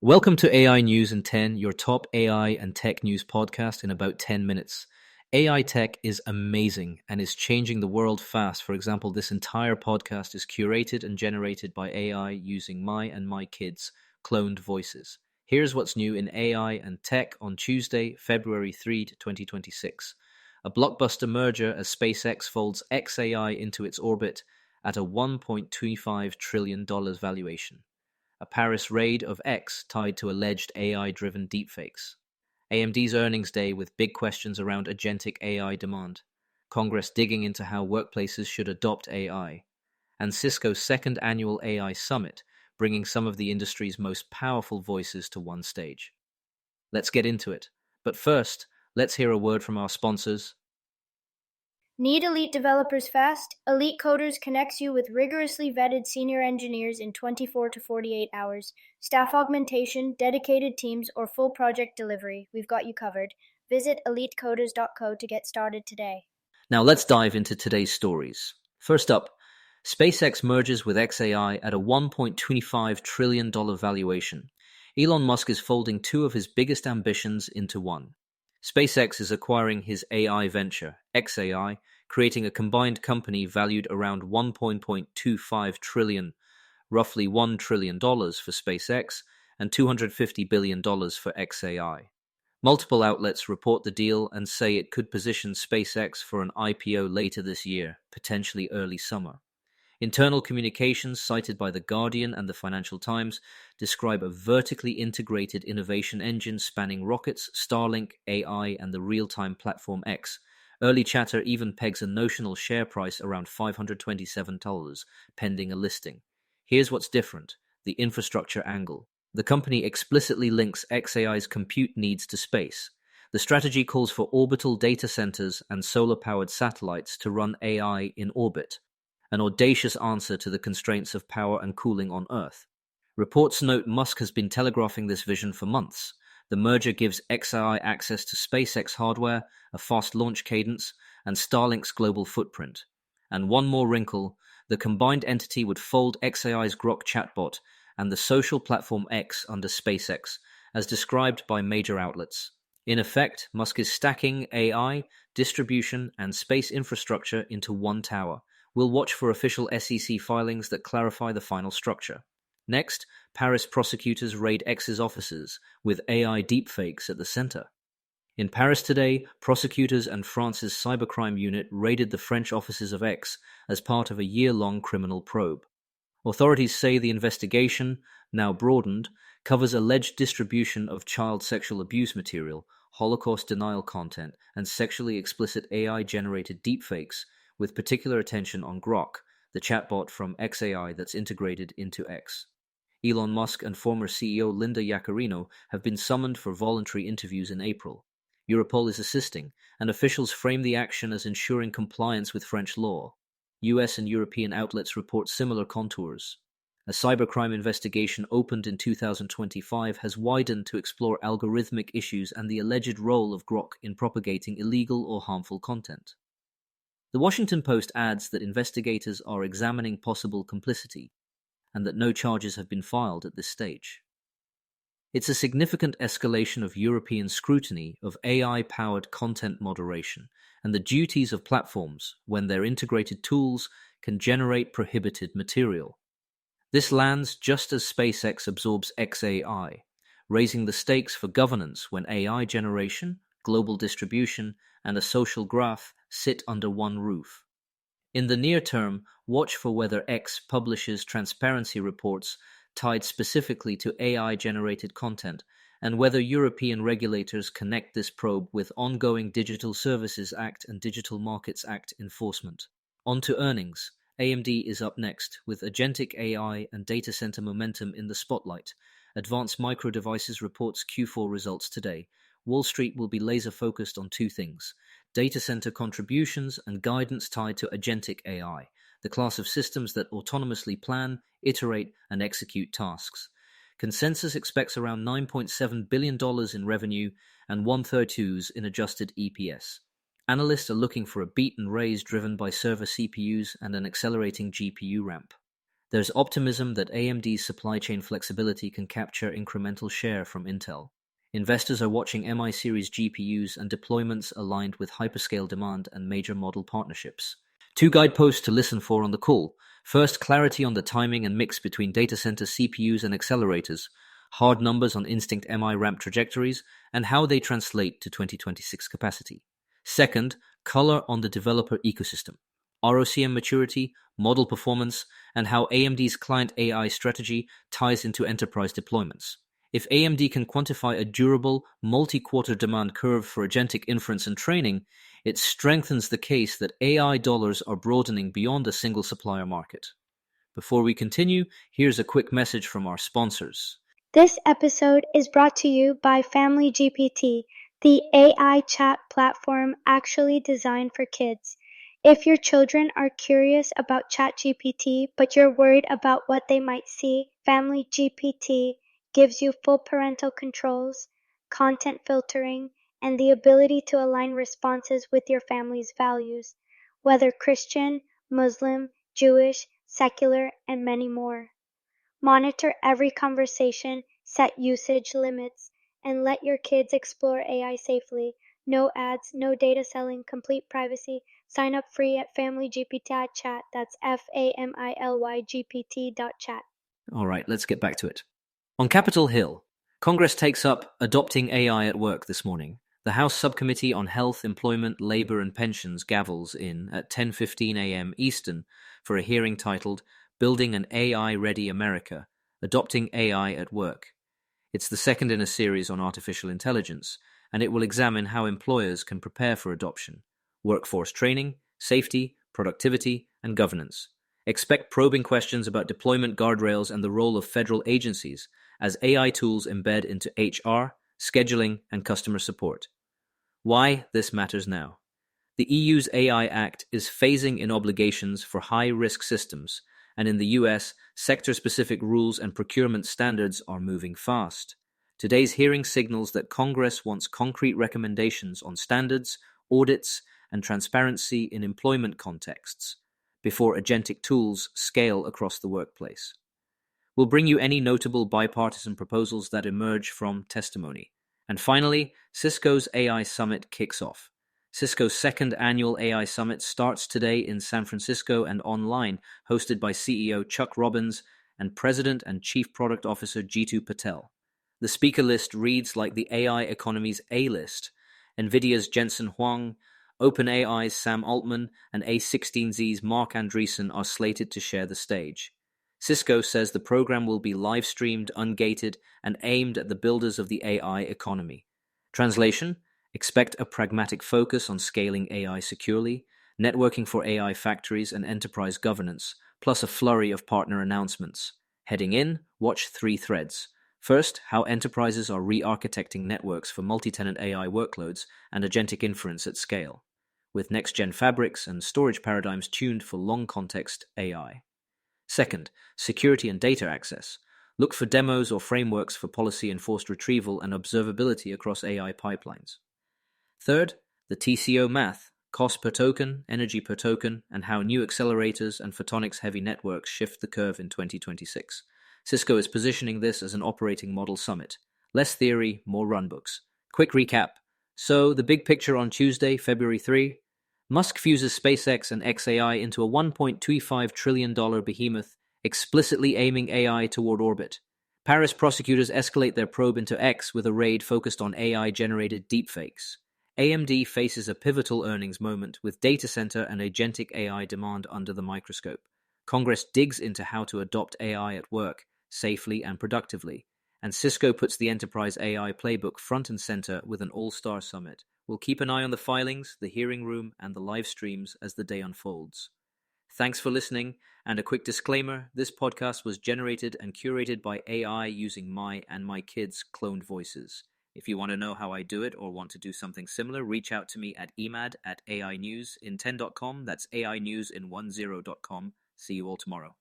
Welcome to AI News in 10, your top AI and tech news podcast in about 10 minutes. AI tech is amazing and is changing the world fast. For example, this entire podcast is curated and generated by AI using my and my kids' cloned voices. Here's what's new in AI and tech on Tuesday, February 3, 2026. A blockbuster merger as SpaceX folds xAI into its orbit at a $1.25 trillion valuation. A Paris raid of X tied to alleged AI-driven deepfakes. AMD's earnings day with big questions around agentic AI demand. Congress digging into how workplaces should adopt AI. And Cisco's second annual AI summit, bringing some of the industry's most powerful voices to one stage. Let's get into it. But first, let's hear a word from our sponsors. Need elite developers fast? Elite Coders connects you with rigorously vetted senior engineers in 24 to 48 hours. Staff augmentation, dedicated teams, or full project delivery, we've got you covered. Visit elitecoders.co to get started today. Now let's dive into today's stories. First up, SpaceX merges with xAI at a $1.25 trillion valuation. Elon Musk is folding two of his biggest ambitions into one. SpaceX is acquiring his AI venture, xAI, creating a combined company valued around $1.25 trillion, roughly $1 trillion for SpaceX, and $250 billion for xAI. Multiple outlets report the deal and say it could position SpaceX for an IPO later this year, potentially early summer. Internal communications cited by The Guardian and the Financial Times describe a vertically integrated innovation engine spanning rockets, Starlink, AI, and the real-time platform X. Early chatter even pegs a notional share price around $527, pending a listing. Here's what's different: the infrastructure angle. The company explicitly links xAI's compute needs to space. The strategy calls for orbital data centers and solar-powered satellites to run AI in orbit, an audacious answer to the constraints of power and cooling on Earth. Reports note Musk has been telegraphing this vision for months. The merger gives xAI access to SpaceX hardware, a fast launch cadence, and Starlink's global footprint. And one more wrinkle: the combined entity would fold xAI's Grok chatbot and the social platform X under SpaceX, as described by major outlets. In effect, Musk is stacking AI, distribution, and space infrastructure into one tower. We'll watch for official SEC filings that clarify the final structure. Next, Paris prosecutors raid X's offices, with AI deepfakes at the center. In Paris today, prosecutors and France's cybercrime unit raided the French offices of X as part of a year-long criminal probe. Authorities say the investigation, now broadened, covers alleged distribution of child sexual abuse material, Holocaust denial content, and sexually explicit AI-generated deepfakes, with particular attention on Grok, the chatbot from xAI that's integrated into X. Elon Musk and former CEO Linda Yaccarino have been summoned for voluntary interviews in April. Europol is assisting, and officials frame the action as ensuring compliance with French law. US and European outlets report similar contours. A cybercrime investigation opened in 2025 has widened to explore algorithmic issues and the alleged role of Grok in propagating illegal or harmful content. The Washington Post adds that investigators are examining possible complicity and that no charges have been filed at this stage. It's a significant escalation of European scrutiny of AI-powered content moderation and the duties of platforms when their integrated tools can generate prohibited material. This lands just as SpaceX absorbs xAI, raising the stakes for governance when AI generation, global distribution, and a social graph sit under one roof. In the near term, watch for whether X publishes transparency reports tied specifically to AI-generated content, and whether European regulators connect this probe with ongoing Digital Services Act and Digital Markets Act enforcement. On to earnings. AMD is up next, with agentic AI and data center momentum in the spotlight. Advanced Micro Devices reports Q4 results today. Wall Street will be laser-focused on two things: data center contributions and guidance tied to agentic AI, the class of systems that autonomously plan, iterate, and execute tasks. Consensus expects around $9.7 billion in revenue and 132s in adjusted EPS. Analysts are looking for a beat and raise driven by server CPUs and an accelerating GPU ramp. There's optimism that AMD's supply chain flexibility can capture incremental share from Intel. Investors are watching MI series GPUs and deployments aligned with hyperscale demand and major model partnerships. 2 guideposts to listen for on the call. First, clarity on the timing and mix between data center CPUs and accelerators, hard numbers on Instinct MI ramp trajectories, and how they translate to 2026 capacity. Second, color on the developer ecosystem, ROCm maturity, model performance, and how AMD's client AI strategy ties into enterprise deployments. If AMD can quantify a durable, multi-quarter demand curve for agentic inference and training, it strengthens the case that AI dollars are broadening beyond a single supplier market. Before we continue, here's a quick message from our sponsors. This episode is brought to you by Family GPT, the AI chat platform actually designed for kids. If your children are curious about ChatGPT, but you're worried about what they might see, Family GPT gives you full parental controls, content filtering, and the ability to align responses with your family's values, whether Christian, Muslim, Jewish, secular, and many more. Monitor every conversation, set usage limits, and let your kids explore AI safely. No ads, no data selling, complete privacy. Sign up free at FamilyGPT.chat. That's FamilyGPT.chat. All right, let's get back to it. On Capitol Hill, Congress takes up adopting AI at work this morning. The House Subcommittee on Health, Employment, Labor and Pensions gavels in at 10:15 a.m. Eastern for a hearing titled Building an AI-Ready America, Adopting AI at Work. It's the second in a series on artificial intelligence, and it will examine how employers can prepare for adoption, workforce training, safety, productivity, and governance. Expect probing questions about deployment guardrails and the role of federal agencies as AI tools embed into HR, scheduling, and customer support. Why this matters now. The EU's AI Act is phasing in obligations for high-risk systems, and in the US, sector-specific rules and procurement standards are moving fast. Today's hearing signals that Congress wants concrete recommendations on standards, audits, and transparency in employment contexts before agentic tools scale across the workplace. We'll bring you any notable bipartisan proposals that emerge from testimony. And finally, Cisco's AI Summit kicks off. Cisco's second annual AI Summit starts today in San Francisco and online, hosted by CEO Chuck Robbins and President and Chief Product Officer Jeetu Patel. The speaker list reads like the AI economy's A-list. NVIDIA's Jensen Huang, OpenAI's Sam Altman, and A16Z's Mark Andreessen are slated to share the stage. Cisco says the program will be live-streamed, ungated, and aimed at the builders of the AI economy. Translation: expect a pragmatic focus on scaling AI securely, networking for AI factories, and enterprise governance, plus a flurry of partner announcements. Heading in, watch 3 threads. First, how enterprises are re-architecting networks for multi-tenant AI workloads and agentic inference at scale, with next-gen fabrics and storage paradigms tuned for long-context AI. Second, security and data access. Look for demos or frameworks for policy-enforced retrieval and observability across AI pipelines. Third, the TCO math, cost per token, energy per token, and how new accelerators and photonics-heavy networks shift the curve in 2026. Cisco is positioning this as an operating model summit. Less theory, more runbooks. Quick recap. So, the big picture on Tuesday, February 3, Musk fuses SpaceX and xAI into a $1.25 trillion behemoth, explicitly aiming AI toward orbit. Paris prosecutors escalate their probe into X with a raid focused on AI-generated deepfakes. AMD faces a pivotal earnings moment with data center and agentic AI demand under the microscope. Congress digs into how to adopt AI at work, safely and productively. And Cisco puts the enterprise AI playbook front and center with an all-star summit. We'll keep an eye on the filings, the hearing room, and the live streams as the day unfolds. Thanks for listening, and a quick disclaimer, this podcast was generated and curated by AI using my and my kids' cloned voices. If you want to know how I do it or want to do something similar, reach out to me at emad@ainewsin10.com. That's AInewsin10.com. See you all tomorrow.